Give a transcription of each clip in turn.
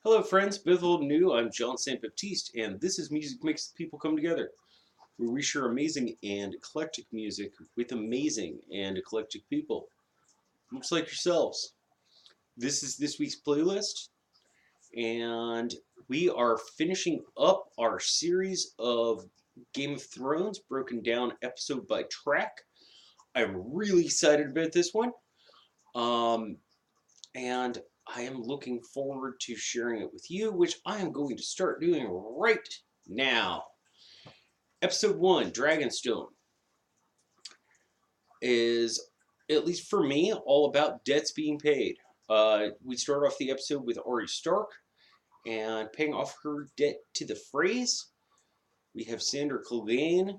Hello, friends. Both old and new. I'm John St. Baptiste, and this is Music Makes People Come Together, where we share amazing and eclectic music with amazing and eclectic people, much like yourselves. This is this week's playlist, and we are finishing up our series of Game of Thrones, broken down episode by track. I'm really excited about this one. Um, and I am looking forward to sharing it with you, which I am going to start doing right now. Episode 1, Dragonstone, is, at least for me, all about debts being paid. We start off the episode with Arya Stark and paying off her debt to the Freys. We have Sandor Clegane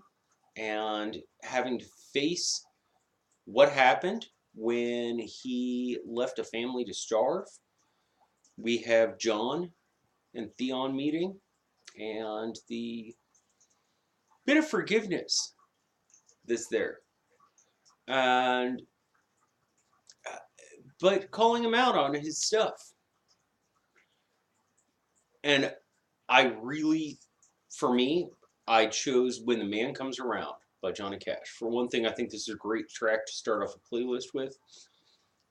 and having to face what happened when he left a family to starve. We have Jon and Theon meeting and the bit of forgiveness that's there. And but calling him out on his stuff. And I really, for me, I chose When the Man Comes Around by Johnny Cash. For one thing, I think this is a great track to start off a playlist with.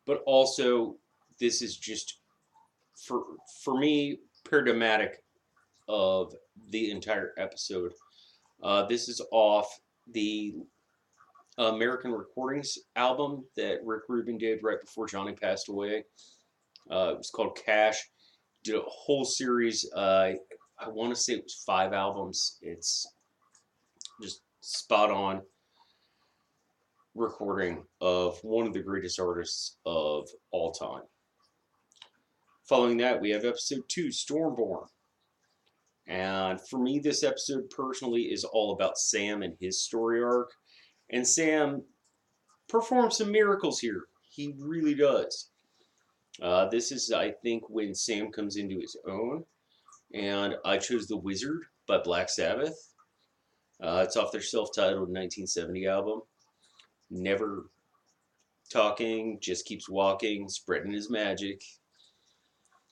But also, this is just, for for me, paradigmatic of the entire episode. This is off the American Recordings album that Rick Rubin did right before Johnny passed away. It was called Cash. Did a whole series. I want to say it was 5 albums. It's just spot on recording of one of the greatest artists of all time. Following that, we have episode 2, Stormborn. And for me, this episode personally is all about Sam and his story arc. And Sam performs some miracles here. He really does. This is, I think, when Sam comes into his own. And I chose The Wizard by Black Sabbath. It's off their self-titled 1970 album. Never talking, just keeps walking, spreading his magic.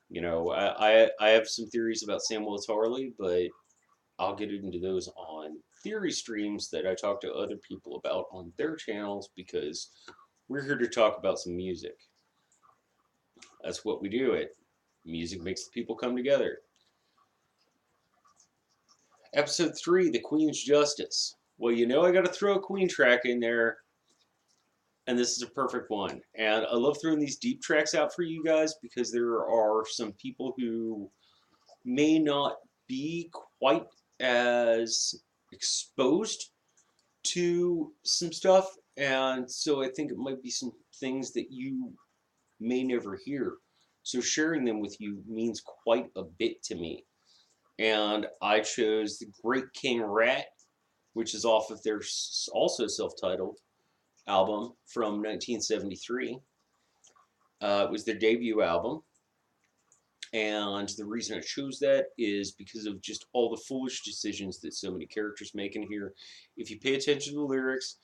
You know, I have some theories about Samuel Tarley, but I'll get into those on theory streams that I talk to other people about on their channels because we're here to talk about some music. That's what we do. It music makes the people come together. Episode 3, The Queen's Justice. Well, you know I got to throw a Queen track in there, and this is a perfect one. And I love throwing these deep tracks out for you guys because there are some people who may not be quite as exposed to some stuff, and so I think it might be some things that you may never hear. So sharing them with you means quite a bit to me. And I chose The Great King Rat, which is off of their also self-titled album from 1973. It was their debut album. And the reason I chose that is because of just all the foolish decisions that so many characters make in here. If you pay attention to the lyrics,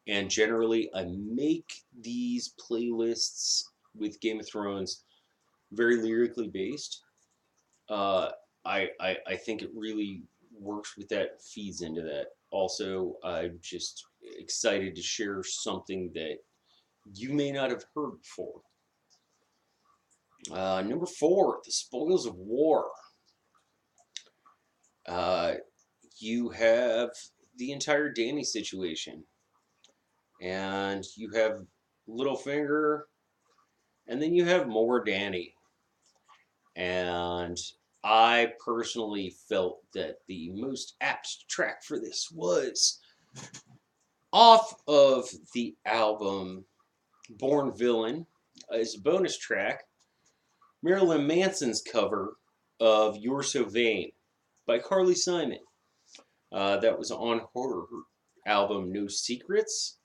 and generally I make these playlists with Game of Thrones very lyrically based, uh, I think it really works with that, feeds into that. Also, I'm just excited to share something that you may not have heard before. Number 4, The Spoils of War. Uh, you have the entire Dany situation, and you have Littlefinger, and then you have more Dany. And I personally felt that the most apt track for this was off of the album Born Villain as a bonus track, Marilyn Manson's cover of You're So Vain by Carly Simon. That was on her album No Secrets.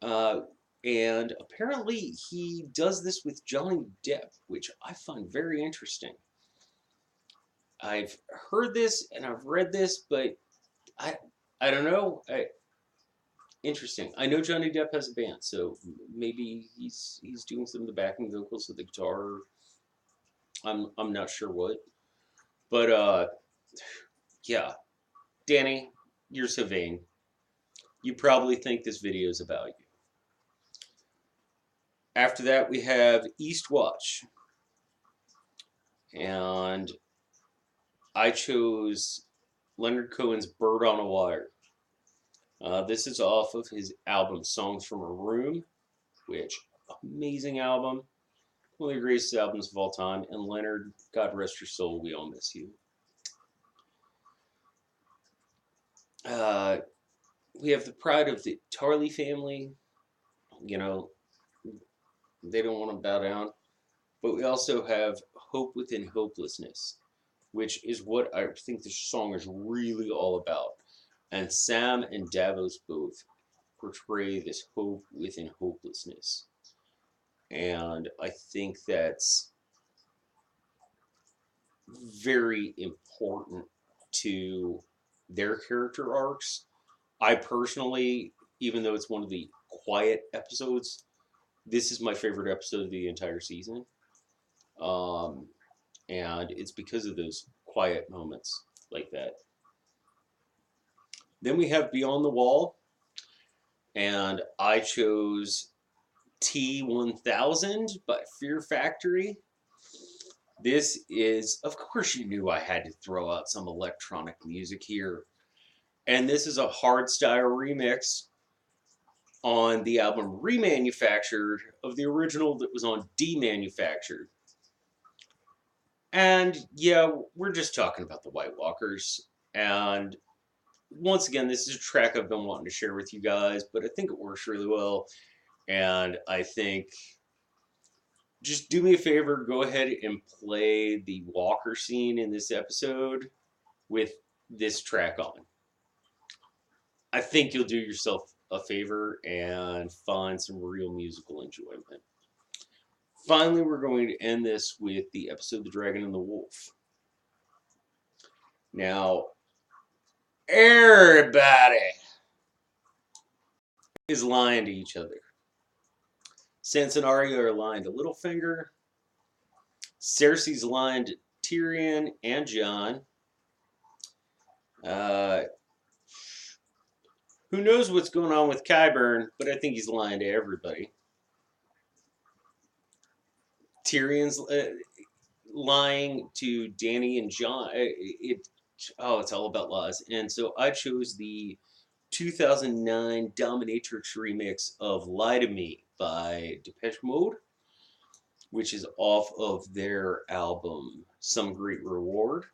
Uh, and apparently he does this with Johnny Depp, which I find very interesting. I've heard this and I've read this, but I I don't know. Interesting. I know Johnny Depp has a band, so maybe he's doing some of the backing vocals of the guitar. I'm not sure what. But yeah, Danny, you're so vain. You probably think this video is about you. After that, we have Eastwatch. And I chose Leonard Cohen's Bird on a Wire. This is off of his album Songs from a Room, which, amazing album. One of the greatest albums of all time. And Leonard, God rest your soul, we all miss you. We have the pride of the Tarley family. You know, they don't want to bow down. But we also have Hope Within Hopelessness, which is what I think this song is really all about. And Sam and Davos both portray this hope within hopelessness. And I think that's very important to their character arcs. I personally, even though it's one of the quiet episodes, this is my favorite episode of the entire season. And it's because of those quiet moments like that. Then we have Beyond the Wall, and I chose T1000 by Fear Factory. This is, of course, you knew I had to throw out some electronic music here. And this is a hardstyle remix on the album Remanufactured of the original that was on Demanufactured. And yeah, we're just talking about the White Walkers. And once again, this is a track I've been wanting to share with you guys, but I think it works really well. And I think just do me a favor, go ahead and play the Walker scene in this episode with this track on. I think you'll do yourself a favor and find some real musical enjoyment. Finally, we're going to end this with the episode The Dragon and the Wolf. Now, everybody is lying to each other. Sansa and Arya are lying to Littlefinger. Cersei's lying to Tyrion and Jon. Who knows what's going on with Qyburn, but I think he's lying to everybody. Tyrion's lying to Dany and Jon. It's all about lies. And so I chose the 2009 Dominatrix remix of Lie to Me by Depeche Mode, which is off of their album Some Great Reward.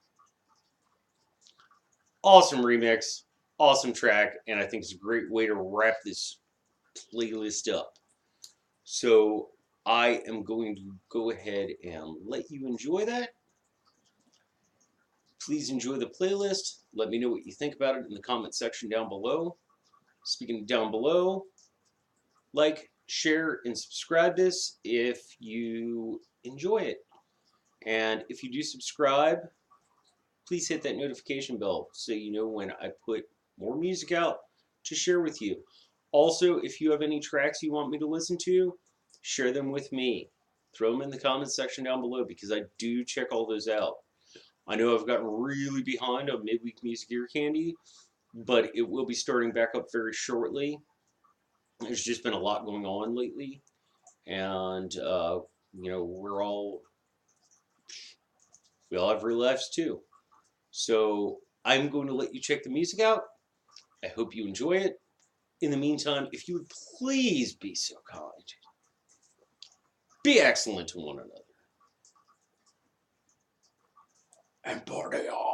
Awesome remix, awesome track, and I think it's a great way to wrap this playlist up. So I am going to go ahead and let you enjoy that. Please enjoy the playlist. Let me know what you think about it in the comment section down below. Speaking of down below, like, share, and subscribe this if you enjoy it. And if you do subscribe, please hit that notification bell so you know when I put more music out to share with you. Also, if you have any tracks you want me to listen to, share them with me. Throw them in the comments section down below because I do check all those out. I know I've gotten really behind on midweek music ear candy, but it will be starting back up very shortly. There's just been a lot going on lately, and you know, we all have real lives too. So I'm going to let you check the music out. I hope you enjoy it. In the meantime, if you would please be so kind, be excellent to one another, and party on.